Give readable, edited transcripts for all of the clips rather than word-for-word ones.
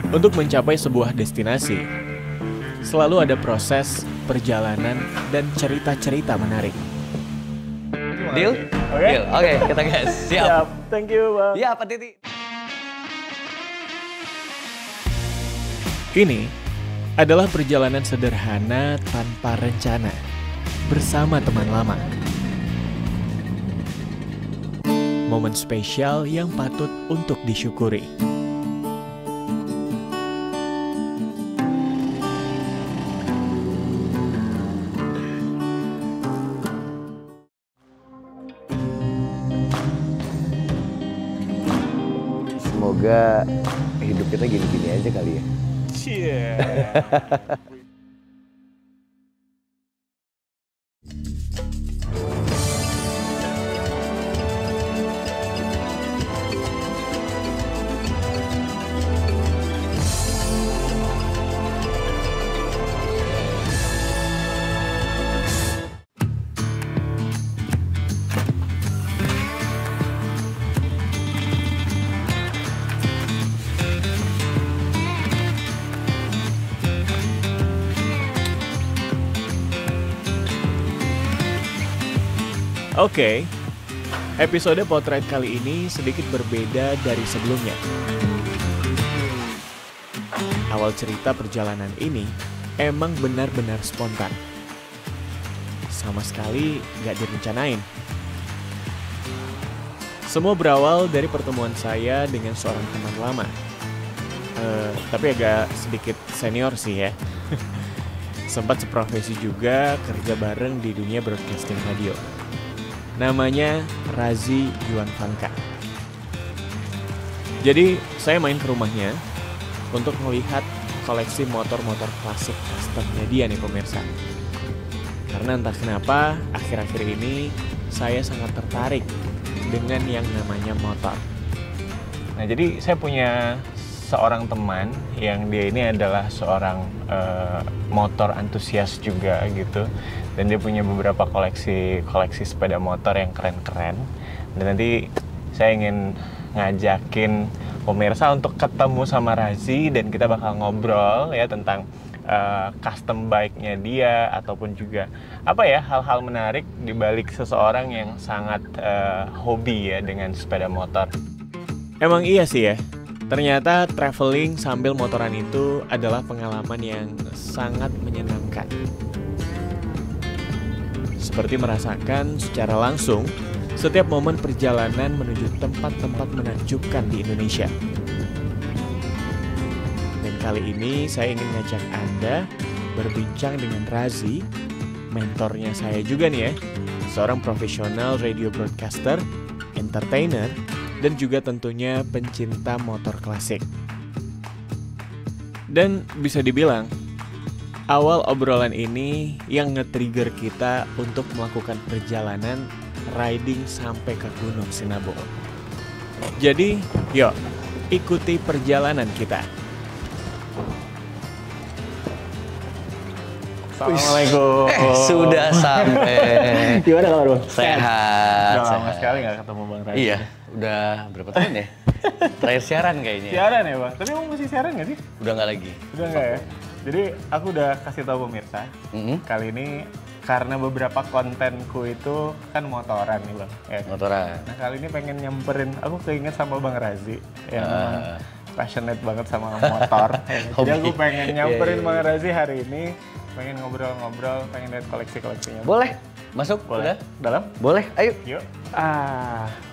Untuk mencapai sebuah destinasi, selalu ada proses, perjalanan, dan cerita-cerita menarik. Deal? Oke? Deal. Oke, kita gas. Siap. Thank you, Bang. Iya, Pak Titi. Ini adalah perjalanan sederhana tanpa rencana bersama teman lama. Momen spesial yang patut untuk disyukuri. Semoga hidup kita gini-gini aja kali ya. Oke, episode potret kali ini sedikit berbeda dari sebelumnya. Awal cerita perjalanan ini emang benar-benar spontan. Sama sekali gak direncanain. Semua berawal dari pertemuan saya dengan seorang teman lama. Tapi agak sedikit senior sih ya. Sempat seprofesi juga kerja bareng di dunia broadcasting radio. Namanya Razi Yuanvanka. Jadi saya main ke rumahnya untuk melihat koleksi motor-motor klasik customnya dia nih pemirsa. Karena entah kenapa akhir-akhir ini saya sangat tertarik dengan yang namanya motor. Nah jadi saya punya seorang teman yang dia ini adalah seorang motor antusias juga gitu. Dan dia punya beberapa koleksi sepeda motor yang keren-keren. Dan nanti saya ingin ngajakin pemirsa untuk ketemu sama Razi dan kita bakal ngobrol ya tentang custom bike-nya dia ataupun juga apa ya hal-hal menarik di balik seseorang yang sangat hobi ya dengan sepeda motor. Emang iya sih ya. Ternyata traveling sambil motoran itu adalah pengalaman yang sangat menyenangkan. Seperti merasakan secara langsung setiap momen perjalanan menuju tempat-tempat menakjubkan di Indonesia. Dan kali ini saya ingin ngajak Anda berbincang dengan Razi, mentornya saya juga nih ya, seorang profesional radio broadcaster, entertainer, dan juga tentunya pencinta motor klasik. Dan bisa dibilang, awal obrolan ini yang nge-trigger kita untuk melakukan perjalanan riding sampai ke Gunung Sinabung. Jadi, yuk ikuti perjalanan kita. Assalamualaikum. Sudah sampai. Gimana kabar Bang? Sehat. Udah lama sekali gak ketemu Bang Rai. Iya, udah berapa tahun ya? Terakhir siaran kayaknya. Siaran ya Bang? Tapi Bang masih siaran gak sih? Udah nggak lagi. Udah nggak ya? Jadi aku udah kasih tahu pemirsa, kali ini karena beberapa kontenku itu kan motoran nih Bang. Ya. Motoran. Nah kali ini pengen nyamperin, aku keinget sama Bang Razi yang memang passionate banget sama motor. Jadi aku pengen nyamperin Bang Razi hari ini, pengen ngobrol-ngobrol, pengen lihat koleksi-koleksinya. Boleh? Masuk? Boleh? Udah? Dalam? Boleh, ayo. Yuk.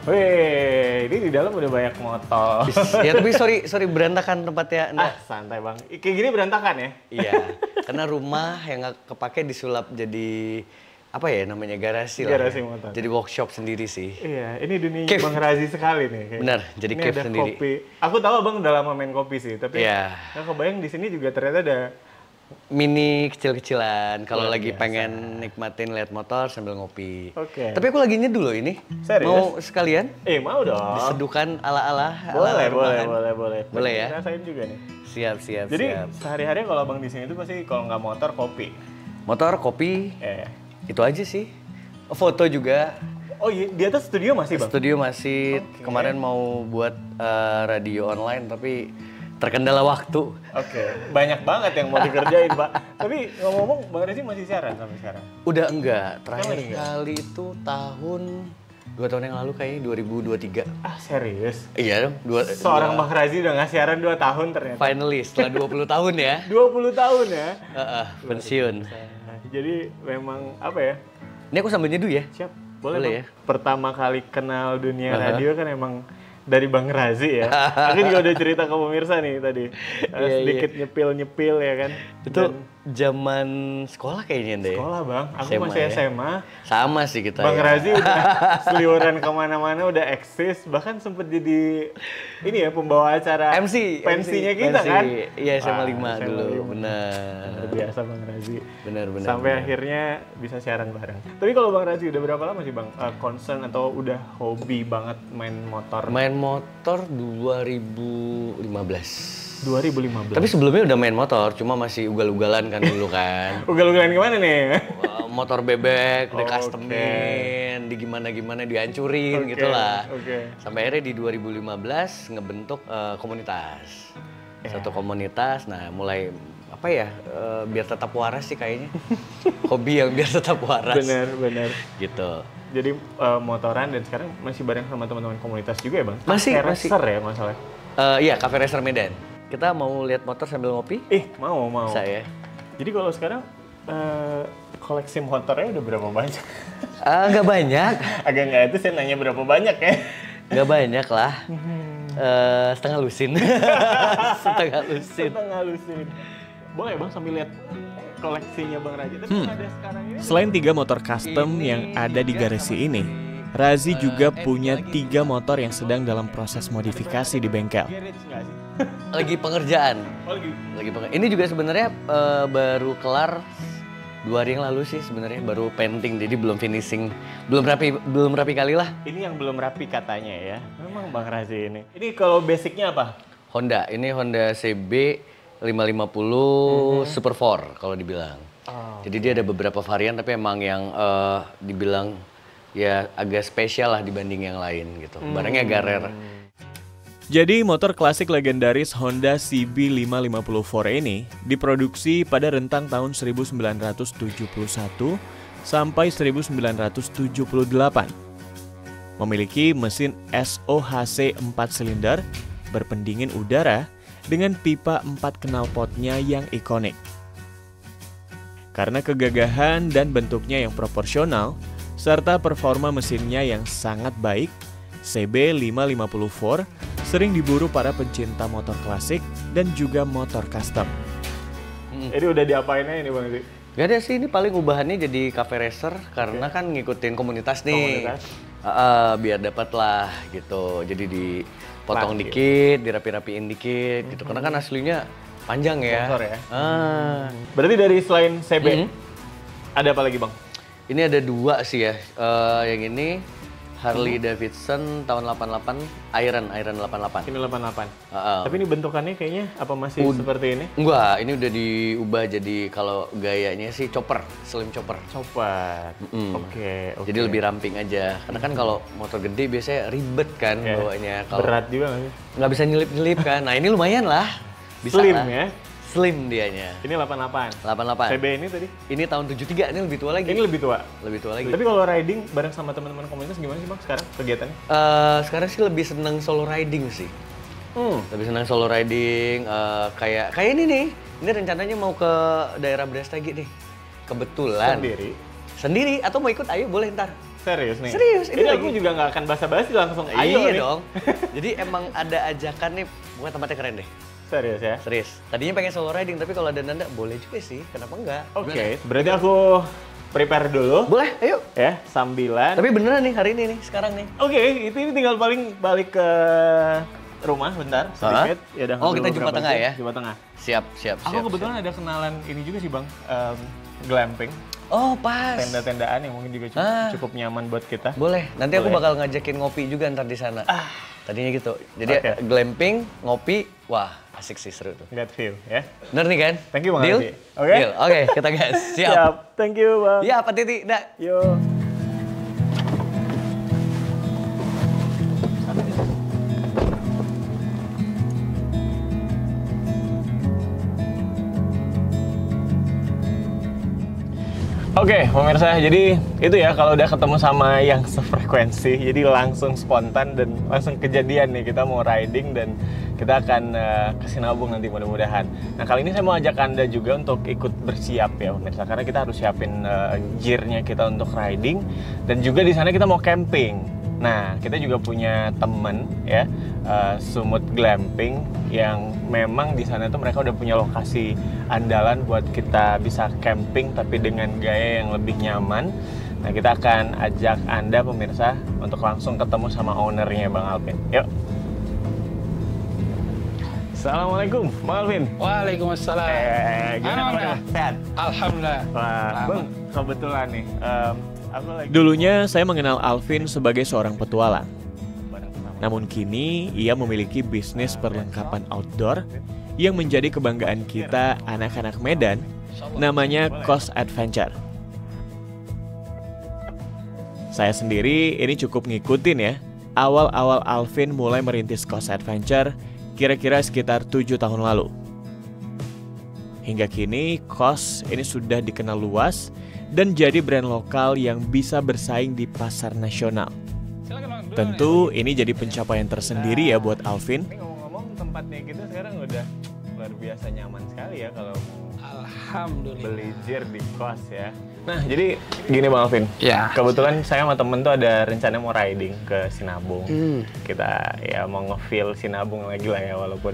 Wih, ini di dalam udah banyak motor. Ya tapi sorry berantakan tempatnya. Santai Bang. Kayak gini berantakan ya? Iya, karena rumah yang nggak kepake disulap jadi apa ya namanya garasi lah. Garasi motor. Jadi workshop sendiri sih. Iya, ini dunia Cave. Bang Razi sekali nih. Kayaknya. Benar, jadi ini cave ada sendiri. Kopi. Aku tahu Abang udah lama main kopi sih, tapi nggak kebayang di sini juga ternyata ada mini kecil-kecilan kalau Luar lagi biasa. pengen nikmatin lihat motor sambil ngopi. Oke. Tapi aku lagi nyeduh loh ini. Serius? Mau sekalian mau dong. diseduhkan ala-ala Boleh. Boleh ya? Rasain juga nih. Siap. Jadi sehari-hari kalau Abang di sini tuh pasti kalau nggak motor kopi. Motor, kopi, itu aja sih. Foto juga. Oh iya, di atas studio masih Bang? Studio masih Oke. kemarin mau buat radio online tapi terkendala waktu. Oke, banyak banget yang mau dikerjain, Pak. Tapi ngomong-ngomong, Bang Rezi masih siaran sampai sekarang? Udah enggak, terakhir enggak? kali itu tahun 2 tahun yang lalu kayaknya 2023. Ah, serius? Iya dong, Seorang Bang Rezi udah nggak siaran 2 tahun ternyata. finally setelah 20 tahun ya. 20 tahun ya? Pensiun. Jadi memang apa ya? Ini aku sambil nyeduh ya. Siap, boleh, Boleh Bang. ya? Pertama kali kenal dunia radio kan emang dari Bang Razi ya. Aku juga udah cerita ke pemirsa nih tadi. Sedikit nyepil-nyepil ya kan. Itu zaman sekolah kayaknya deh. Sekolah Bang, aku SMA masih ya? SMA. Sama sih kita Bang ya. Razi udah seliuran kemana-mana, udah eksis. Bahkan sempet jadi ini ya pembawa acara MC. pensinya kita MC. kan. Iya SMA 5 SMA dulu, 5. benar. Luar biasa Bang Razi. Benar. Sampai akhirnya bisa siaran bareng. Tapi kalau Bang Razi udah berapa lama sih Bang concern atau udah hobi banget main motor? Main motor 2015. 2015. Tapi sebelumnya udah main motor, cuma masih ugal-ugalan kan dulu kan. Ugal-ugalan kemana nih? Motor bebek, Oh, di gimana-gimana dihancurin gitulah. Oke. Sampai akhirnya di 2015 ngebentuk komunitas. Satu komunitas, nah mulai apa ya, biar tetap waras sih kayaknya. Hobi yang biar tetap waras. Bener. Gitu. Jadi motoran dan sekarang masih bareng sama teman-teman komunitas juga ya Bang? Masih. Racer ya masalahnya? Iya, Cafe Racer Medan. Kita mau lihat motor sambil ngopi? Mau. Saya. Jadi kalau sekarang koleksi motornya udah berapa banyak? Nggak banyak. Agak nggak itu saya nanya berapa banyak ya? Nggak banyak lah. Setengah lusin. Setengah lusin. Boleh Bang sambil lihat koleksinya Bang Razi. Tapi yang ada sekarang ini. Selain 3 motor custom yang ada di garasi ini, Razi juga punya 3 motor yang sedang dalam proses modifikasi di bengkel. Garage nggak sih? Lagi pengerjaan. Oh, Ini juga sebenarnya baru kelar 2 hari yang lalu sih sebenarnya, baru painting, jadi belum finishing, belum rapi kali lah. Ini yang belum rapi katanya ya. Memang Bang Razi ini. Ini kalau basicnya apa? Honda CB 550 Super 4 kalau dibilang. Jadi dia ada beberapa varian tapi emang yang dibilang ya agak spesial lah dibanding yang lain gitu. Barangnya agak rare. Jadi motor klasik legendaris Honda CB 550 ini diproduksi pada rentang tahun 1971 sampai 1978. Memiliki mesin SOHC 4 silinder berpendingin udara dengan pipa 4 knalpotnya yang ikonik. Karena kegagahan dan bentuknya yang proporsional, serta performa mesinnya yang sangat baik, CB 550 sering diburu para pencinta motor klasik dan juga motor custom. Jadi udah diapainnya ini Bang Razi? Gak ada sih, ini paling ubahannya jadi cafe racer karena kan ngikutin komunitas nih. Biar dapat lah gitu. Jadi dipotong dikit, dirapi-rapiin dikit gitu. Karena kan aslinya panjang ya. Motor ya. Berarti dari selain CB ada apa lagi Bang? Ini ada 2 sih ya. Yang ini Harley Davidson tahun 88, Iron 88. Ini 88. Tapi ini bentukannya kayaknya apa masih seperti ini? Enggak, ini udah diubah jadi kalau gayanya sih chopper, slim chopper. Chopper. Oke. Jadi lebih ramping aja. Karena kan kalau motor gede biasanya ribet kan bawanya. Kalau berat juga nggak sih? nggak bisa nyelip-nyelip kan. Nah ini lumayan lah. Bisa Slim lah. ya? Slim dianya. Ini 88. 88. CB ini tadi? Ini tahun 73, ini lebih tua lagi. Ini lebih tua? Lebih tua lagi. Tapi kalau riding bareng sama teman-teman komunitas gimana sih Bang sekarang kegiatannya? Sekarang sih lebih seneng solo riding sih. Lebih senang solo riding, kayak ini nih. Ini rencananya mau ke daerah Brastagi nih. Kebetulan. Sendiri atau mau ikut? Ayo boleh ntar. Serius nih? Serius. Ini aku juga nggak akan basa-basi langsung ayo iya nih. dong. Jadi emang ada ajakan nih, pokoknya tempatnya keren deh. Serius ya? Serius. Tadinya pengen solo riding, tapi kalau ada Nanda boleh juga sih. Kenapa enggak? Oke, berarti aku prepare dulu. Boleh, ayo. Ya, sambilan. Tapi beneran nih hari ini nih, sekarang nih. Oke, ini tinggal paling balik ke rumah bentar, sedikit. Ya, udah kita jumpa tengah ya? Jumpa tengah. Siap. Aku kebetulan ada kenalan ini juga sih Bang, glamping. Oh pas. Tenda-tendaan yang mungkin juga cukup nyaman buat kita. Boleh, nanti aku bakal ngajakin ngopi juga ntar di sana. Tadinya gitu. Jadi glamping, ngopi, wah asik sih, seru tuh. Get feel ya. Bener nih kan? Thank you Bang Deal? Razi. Oke? Deal. Oke, kita gas. Siap. Siap. Thank you Bang. Iya, Pak Titi. Dah. Yo. Oke, pemirsa, jadi itu ya kalau udah ketemu sama yang sefrekuensi, jadi langsung spontan dan langsung kejadian nih, kita mau riding dan kita akan ke Sinabung nanti mudah-mudahan. Nah, kali ini saya mau ajak Anda juga untuk ikut bersiap ya pemirsa, karena kita harus siapin gear-nya kita untuk riding dan juga di sana kita mau camping. Nah, kita juga punya temen ya, Sumut Glamping, yang memang di sana tuh mereka udah punya lokasi andalan buat kita bisa camping tapi dengan gaya yang lebih nyaman. Nah, kita akan ajak Anda pemirsa untuk langsung ketemu sama ownernya Bang Alvin. Yuk. Assalamualaikum, Bang Alvin. Waalaikumsalam. Gimana kabar? Sehat? Alhamdulillah. Wah, Bang, kebetulan nih, aku lagi... Dulunya saya mengenal Alvin sebagai seorang petualang. Namun kini ia memiliki bisnis perlengkapan outdoor yang menjadi kebanggaan kita anak-anak Medan, namanya Kos Adventure. Saya sendiri ini cukup ngikutin ya, awal-awal Alvin mulai merintis Kos Adventure kira-kira sekitar 7 tahun lalu. Hingga kini Kos ini sudah dikenal luas dan jadi brand lokal yang bisa bersaing di pasar nasional. Tentu ini jadi pencapaian tersendiri ya buat Alvin. Ini ngomong-ngomong tempatnya kita sekarang udah luar biasa nyaman sekali ya kalau Alhamdulillah. beli gear di Kos ya. Nah, jadi gini Bang Alvin. Ya. Kebetulan saya sama temen tuh ada rencana mau riding ke Sinabung. Kita ya mau nge-feel Sinabung lagi lah ya, walaupun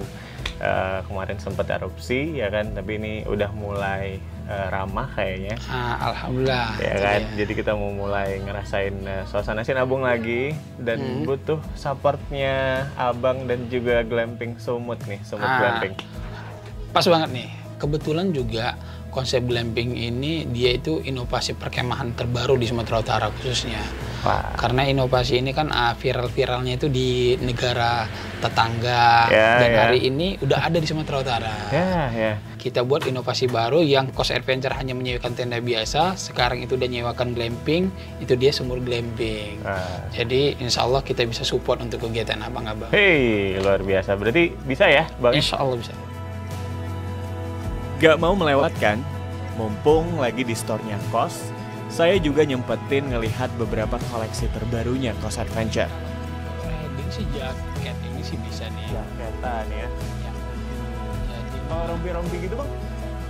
kemarin sempat erupsi ya kan, tapi ini udah mulai ramah kayaknya. Alhamdulillah. Ya kan, jadi kita mau mulai ngerasain suasana Sinabung lagi dan butuh supportnya Abang dan juga Glamping Sumut nih, Sumut Glamping. Pas banget nih. Kebetulan juga konsep glamping ini dia itu inovasi perkemahan terbaru di Sumatera Utara khususnya. Wah. Karena inovasi ini kan viral-viralnya itu di negara tetangga dan hari ini udah ada di Sumatera Utara. Ya. Kita buat inovasi baru yang Kos Adventure hanya menyewakan tenda biasa, sekarang itu udah nyewakan glamping, itu dia Sumur Glamping. Jadi insya Allah kita bisa support untuk kegiatan abang-abang. Hei, luar biasa. Berarti bisa ya, Bang? Insya Allah bisa. Gak mau melewatkan, mumpung lagi di store-nya Kos, saya juga nyempetin ngelihat beberapa koleksi terbarunya Kos Adventure. Riding sih jaket ini sih bisa nih. Jaketan ya. Ya. Jadi Kalau rompi-rompi gitu Bang?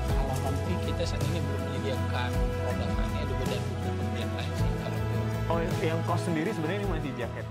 kalau rompi kita saat ini belum menyediakan produknya juga dan beberapa brand lain sih kalau belum. Oh, yang Kos sendiri sebenarnya ini masih jaket.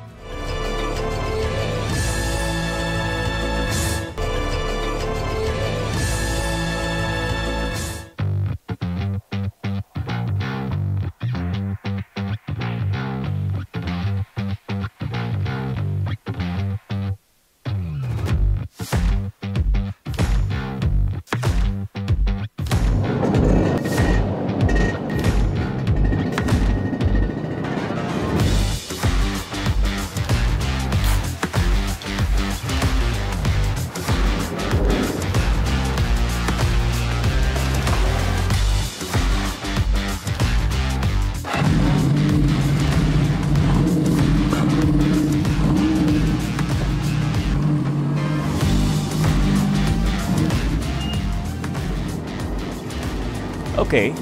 Oke,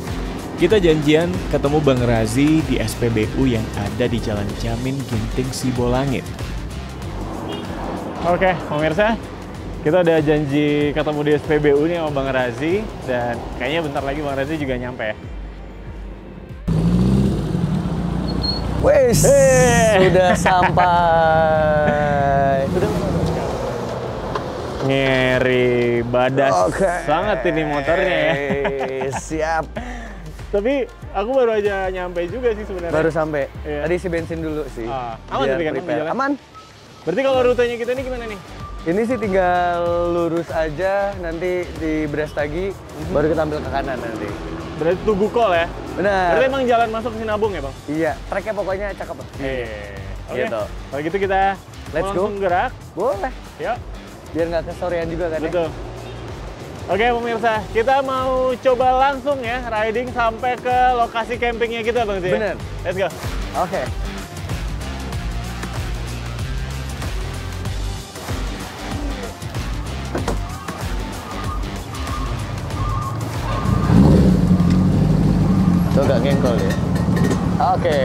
kita janjian ketemu Bang Razi di SPBU yang ada di Jalan Jamin Ginting Sibolangit. Oke, pemirsa, kita udah janji ketemu di SPBU nih sama Bang Razi dan kayaknya bentar lagi Bang Razi juga nyampe ya. Wes, sudah sampai. Ngeri, badas sangat ini motornya ya. Siap. Tapi aku baru aja nyampe juga sih sebenarnya. Baru sampai. Iya. Tadi isi bensin dulu sih. Aman Biar tapi kan prepare. jalan? Aman. Berarti kalau rutenya kita ini gimana nih? Ini sih tinggal lurus aja, nanti di Brastagi, baru kita ambil ke kanan nanti. Berarti Tugu Kol ya? Benar. Berarti emang jalan masuk ke Sinabung ya Bang? Iya, tracknya pokoknya cakep lah. Oke, Gitu. kalau gitu kita Let's mau go. langsung gerak. Boleh, Yuk. biar nggak kesorean juga kan ya. Betul. Oke pemirsa, kita mau coba langsung ya riding sampai ke lokasi campingnya kita Bang Zia. Bener. Let's go. Oke. Tuh gas. nggak ngengkol ya. Oke.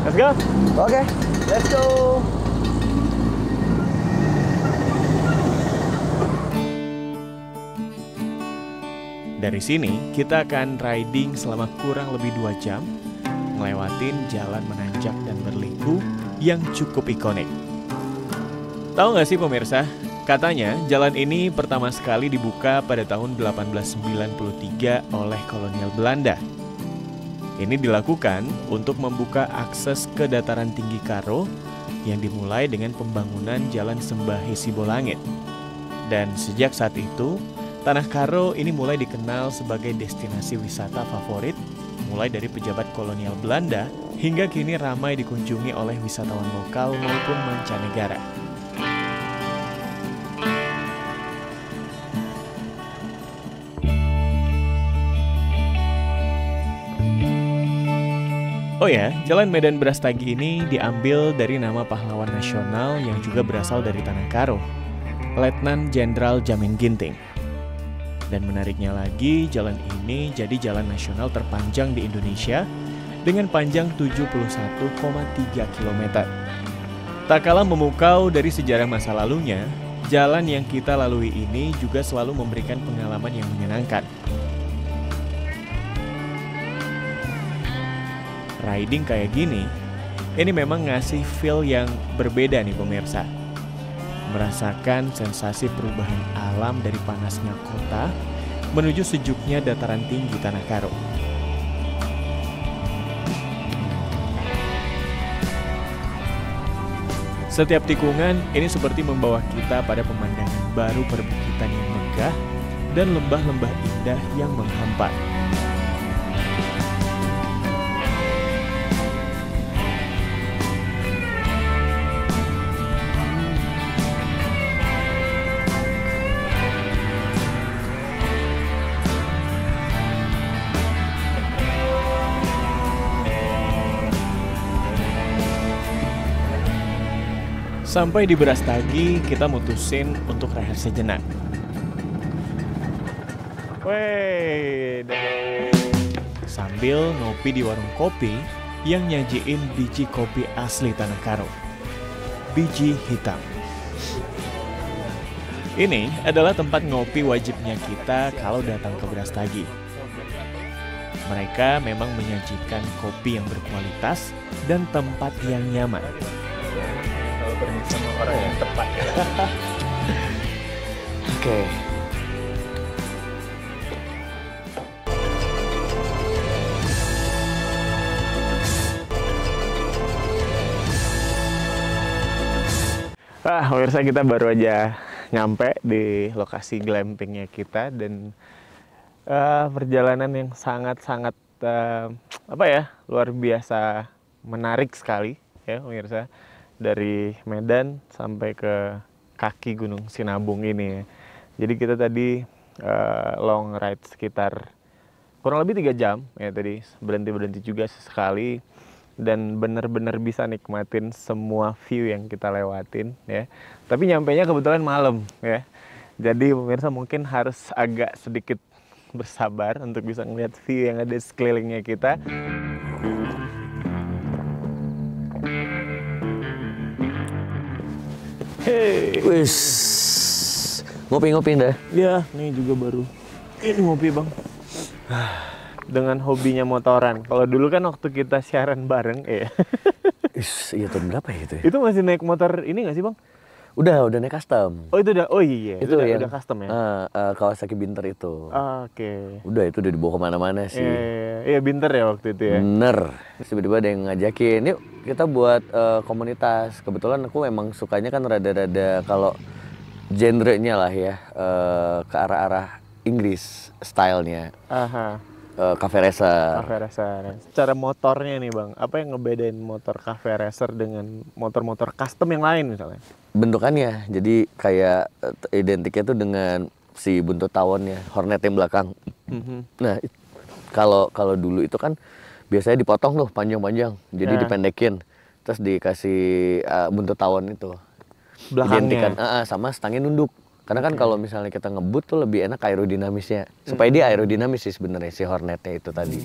Let's go. Oke, let's go. Dari sini, kita akan riding selama kurang lebih 2 jam, ngelewatin jalan menanjak dan berliku yang cukup ikonik. Tahu nggak sih pemirsa, katanya jalan ini pertama sekali dibuka pada tahun 1893 oleh kolonial Belanda. Ini dilakukan untuk membuka akses ke dataran tinggi Karo yang dimulai dengan pembangunan Jalan Sembahe Sibolangit. Dan sejak saat itu, Tanah Karo ini mulai dikenal sebagai destinasi wisata favorit, mulai dari pejabat kolonial Belanda hingga kini ramai dikunjungi oleh wisatawan lokal maupun mancanegara. Oh ya, Jalan Medan Brastagi ini diambil dari nama pahlawan nasional yang juga berasal dari Tanah Karo, Letnan Jenderal Jamin Ginting. Dan menariknya lagi, jalan ini jadi jalan nasional terpanjang di Indonesia dengan panjang 71,3 km. Tak kalah memukau dari sejarah masa lalunya, jalan yang kita lalui ini juga selalu memberikan pengalaman yang menyenangkan. Riding kayak gini, ini memang ngasih feel yang berbeda nih pemirsa. Merasakan sensasi perubahan alam dari panasnya kota menuju sejuknya dataran tinggi Tanah Karo. Setiap tikungan ini seperti membawa kita pada pemandangan baru perbukitan yang megah dan lembah-lembah indah yang menghampar. Sampai di Brastagi, kita mutusin untuk rehat sejenak. Sambil ngopi di warung kopi yang nyajiin biji kopi asli Tanah Karo, biji hitam. Ini adalah tempat ngopi wajibnya kita kalau datang ke Brastagi. Mereka memang menyajikan kopi yang berkualitas dan tempat yang nyaman. Sama orang yang tepat. Oke. Pemirsa, kita baru aja nyampe di lokasi glampingnya kita dan perjalanan yang sangat-sangat luar biasa menarik sekali ya pemirsa. Dari Medan sampai ke kaki Gunung Sinabung ini ya. Jadi kita tadi long ride sekitar kurang lebih 3 jam ya tadi, berhenti-berhenti juga sesekali dan benar-benar bisa nikmatin semua view yang kita lewatin ya. Tapi nyampainya kebetulan malam ya. Jadi pemirsa mungkin harus agak sedikit bersabar untuk bisa ngeliat view yang ada di sekelilingnya kita. Hey. Wis, ngopi-ngopi dah. Ya, ini juga baru. Ini ngopi bang. Dengan hobinya motoran. Kalau dulu kan waktu kita siaran bareng, Iya tahun berapa ya itu? Ya? Itu masih naik motor ini nggak sih bang? Udah naik custom. Oh itu udah, oh iya. Itu udah custom ya? Kawasaki Binter itu. Oke. Udah itu udah dibawa kemana-mana sih. Iya Binter ya waktu itu ya? Bener. Terus tiba-tiba ada yang ngajakin, yuk kita buat komunitas. Kebetulan aku memang sukanya kan rada-rada kalau genre-nya lah ya, ke arah-arah Inggris stylenya. Cafe Racer. Cafe Racer. Cara motornya nih bang, apa yang ngebedain motor Cafe Racer dengan motor-motor custom yang lain misalnya? Bentukannya, jadi kayak identiknya tuh dengan si buntut tawonnya, hornet yang belakang. Nah, kalau dulu itu kan biasanya dipotong tuh panjang-panjang, jadi dipendekin, terus dikasih buntut tawon itu. belakangnya. Sama stangnya nunduk. Karena kan kalau misalnya kita ngebut tuh lebih enak aerodinamisnya. Supaya dia aerodinamis sih sebenarnya si Hornetnya itu tadi.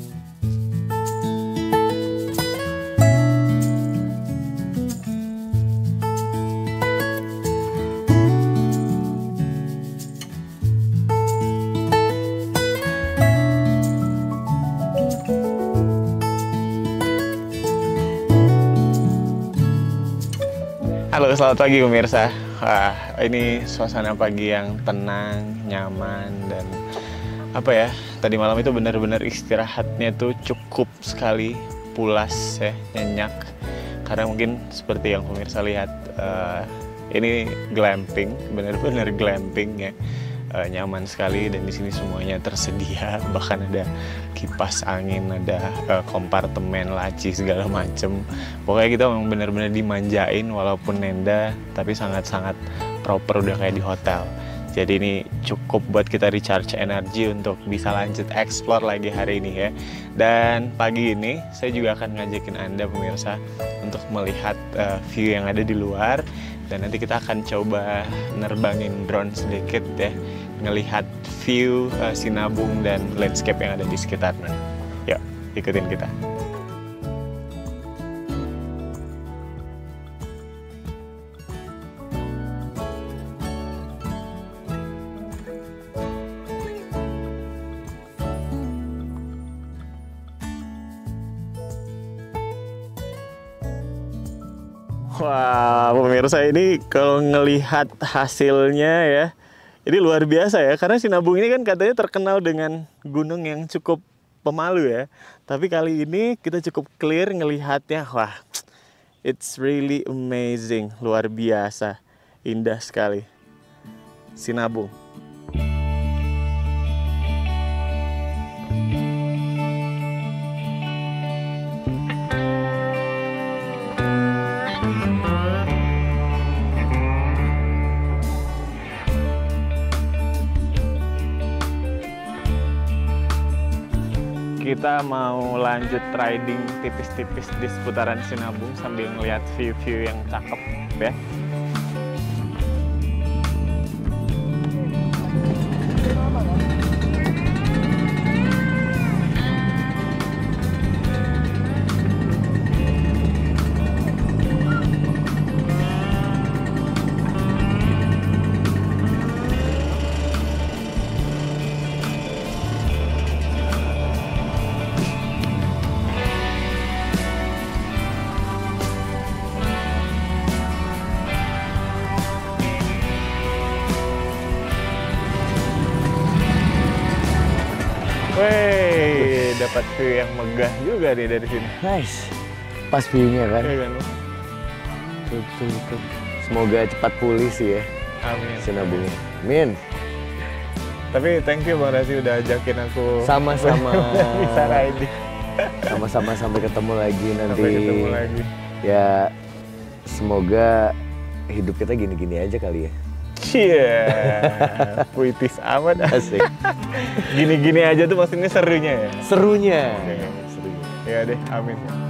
Halo, selamat pagi pemirsa. Wah, ini suasana pagi yang tenang, nyaman, dan apa ya? Tadi malam itu benar-benar istirahatnya tuh cukup sekali, pulas ya, nyenyak. Karena mungkin seperti yang pemirsa lihat, ini glamping, benar-benar glamping ya. Nyaman sekali dan di sini semuanya tersedia, bahkan ada kipas angin, ada kompartemen, laci segala macem. Pokoknya kita memang benar-benar dimanjain walaupun nenda, tapi sangat-sangat proper, udah kayak di hotel. Jadi ini cukup buat kita recharge energi untuk bisa lanjut explore lagi hari ini ya. Dan pagi ini saya juga akan ngajakin Anda pemirsa untuk melihat view yang ada di luar. Dan nanti kita akan coba nerbangin drone sedikit ya, ngelihat view Sinabung dan landscape yang ada di sekitarnya. Yuk, ikutin kita. Wah, pemirsa, ini kalau ngelihat hasilnya ya, ini luar biasa ya. Karena Sinabung ini kan katanya terkenal dengan gunung yang cukup pemalu ya. Tapi kali ini kita cukup clear ngelihatnya. Wah, it's really amazing, luar biasa, indah sekali. Sinabung. Kita mau lanjut riding tipis-tipis di seputaran Sinabung sambil ngeliat view-view yang cakep ya. Wih, dapat view yang megah juga nih dari sini. Nice. Pas view-nya kan. Iya kan? Tuh. Semoga cepat pulih sih ya. Amin. Sinabung. Amin. Tapi thank you Bang Rasi udah ajakin aku. Sama-sama. Bisa riding. Sama-sama sampai ketemu lagi nanti. Sampai ketemu lagi. Ya, semoga hidup kita gini-gini aja kali ya. Cie, puitis amat. Asik. Gini-gini aja tuh maksudnya serunya ya? Serunya. Oke, serunya. Ya deh, amin.